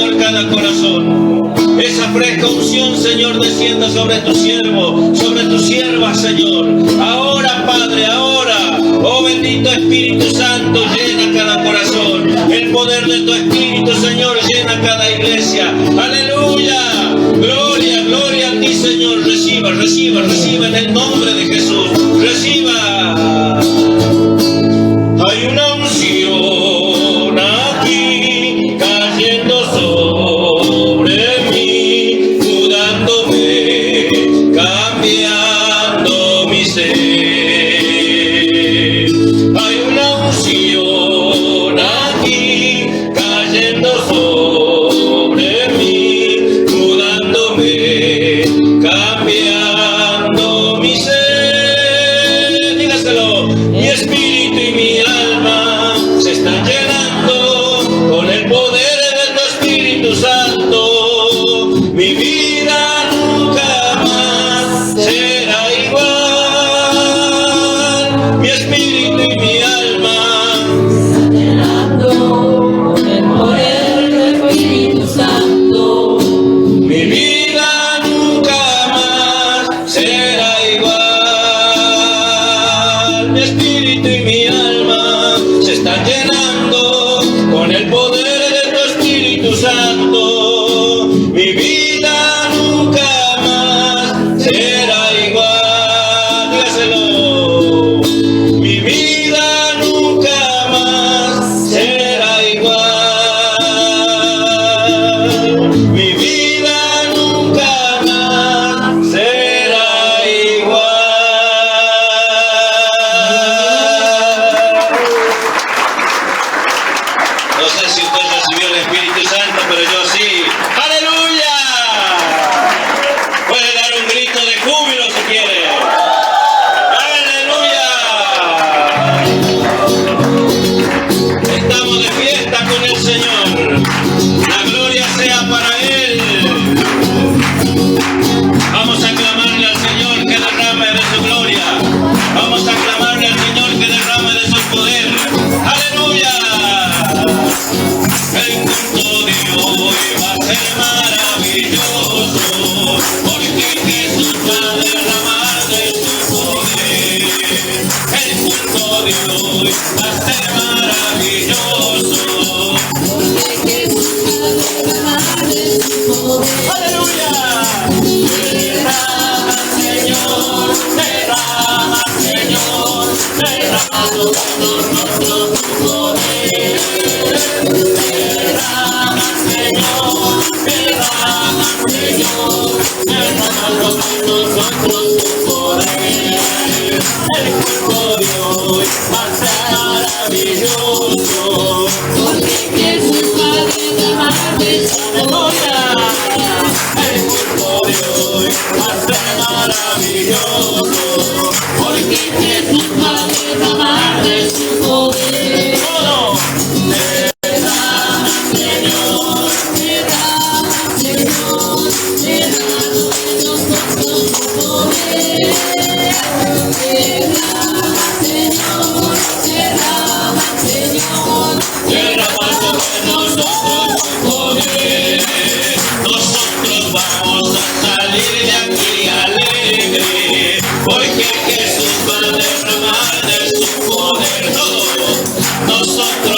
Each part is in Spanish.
Señor, cada corazón. Esa fresca unción, Señor, descienda sobre tu siervo, sobre tu sierva, Señor. Ahora, Padre, ahora. Oh bendito Espíritu Santo, llena cada corazón. El poder de tu Espíritu, Señor, llena cada iglesia. Aleluya. Gloria, gloria a ti, Señor. Reciba, reciba, reciba en el nombre de Jesús. Reciba. Hay una unción aquí cayendo sobre mí, mudándome, cambiando mi ser. Hay una unción aquí cayendo sobre mí, mudándome, cambiando mi ser. Dígaselo. Mi espíritu y mi alma se están llenando con el poder de tu Espíritu Santo. Mi vida nunca más será igual. Mi espíritu y mi alma se están llenando con el poder de tu Espíritu Santo. Mi vida nunca más será igual. Mi espíritu y mi alma se están llenando con el poder de tu Espíritu Santo. Mi vida nunca más será igual. Dígaselo. Mi vida nunca más será igual. Mi vida nunca más será igual. No sé si usted recibió el Espíritu Santo, pero yo sí. ¡Aleluya! Puede dar un grito de júbilo si quiere. ¡Aleluya! Estamos de fiesta con el Señor. La gloria sea para Él. Vamos a clamarle al Señor que derrame de su gloria. Vamos a clamarle al Señor que derrame de su poder. ¡Aleluya! El culto de hoy va a ser maravilloso, porque Jesús va a derramar de su poder. El culto de hoy va a ser maravilloso, porque Jesús va a derramar de su poder. ¡Aleluya! Derrama, Señor, derrama, Señor, derrama sobre nosotros tu poder. Derrama, Señor, derrama, Señor, derrama sobre nosotros tu poder. El culto de hoy va a ser maravilloso, porque Jesús va a derramar de su poder. El culto de hoy va a ser maravilloso, porque Jesús va a derramar de su poder. Derrama, Señor, derrama, Señor, derrama sobre nosotros tu poder. Derrama, Señor, derrama, Señor, derrama sobre nosotros tu poder. Nosotros vamos a salir de aquí alegre, porque Jesús va a derramar de su poder. Nosotros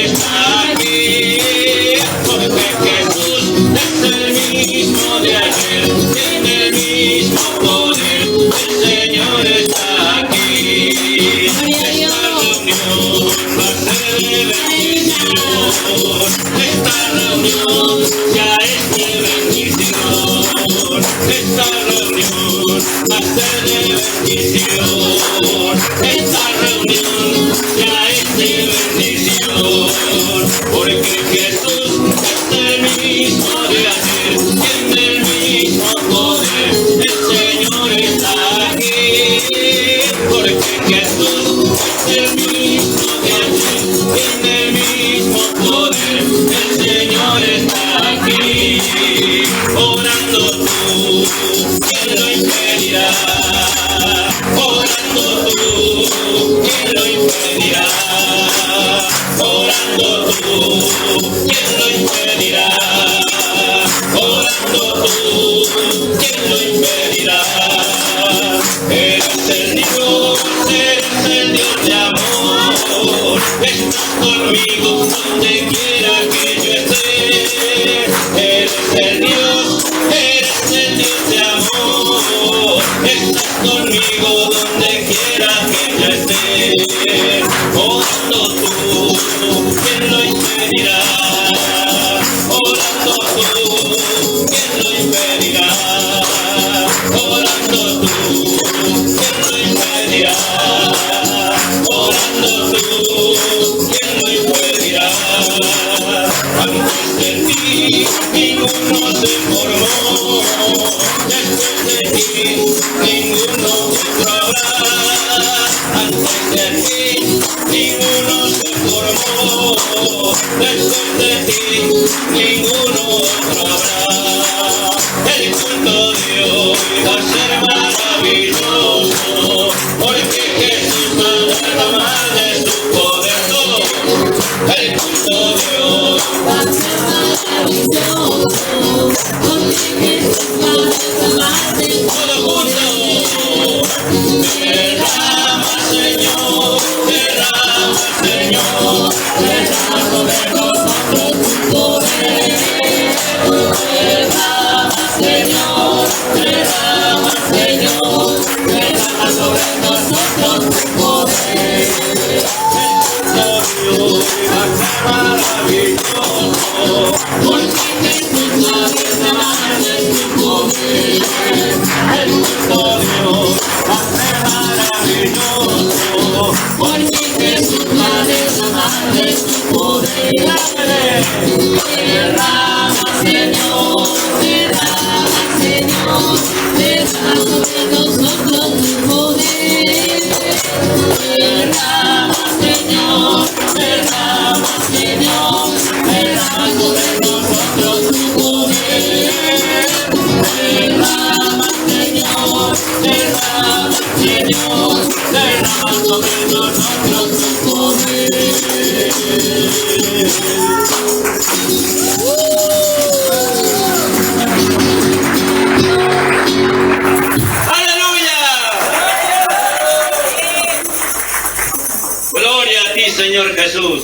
está aquí, porque Jesús es el mismo de ayer, tiene el mismo poder, el Señor está aquí. Esta reunión va a ser de bendición, esta reunión ya es de bendición, esta reunión va a ser de bendición, esta reunión ya es de bendición, porque Jesús es el mismo de ayer, tiene el mismo poder, el Señor está aquí, porque Jesús es el mismo de ayer, tiene el mismo poder, el Señor está aquí, orando tú, ¿quién lo impedirá? Orando tú, ¿quién lo impedirá? Orando tú, ¿quién lo impedirá? Orando tú, ¿quién lo impedirá? Eres el Dios de amor, estás conmigo donde quiera que yo esté. Eres el Dios de amor, estás conmigo donde quiera que yo esté. Orando tú, ¿quién lo impedirá? Orando tú, ¿quién lo impedirá? Orando tú, ¿quién lo impedirá? Orando tú, ¿quién lo impedirá? Antes de ti ninguno se formó, después de ti ninguno otro habrá. Antes de ti ninguno se formó, después de ti ninguno otro habrá. El culto de hoy va a ser maravilloso, porque Jesús va a derramar de su poder todo. El culto de hoy va a ser maravilloso, porque Jesús va a derramar de su todo junto. Derrama, Señor, derrama, Señor, derrama sobre nosotros tu poder. Derrama, Señor, derrama, Señor, derrama sobre nosotros tu poder. va a ser maravilloso, Porque Jesús va a derramar de su poder. el culto de hoy va a ser maravilloso, Porque Jesús va a derramar de su poder. Derrama, Señor, derrama, Señor, derrama sobre nosotros tu poder. Derrama, Señor, derrama, Señor, derrama sobre nosotros tu poder. Derrama, Señor, derrama, Señor, derrama sobre nosotros tu poder. ¡Aleluya! Gloria a ti, Señor Jesús.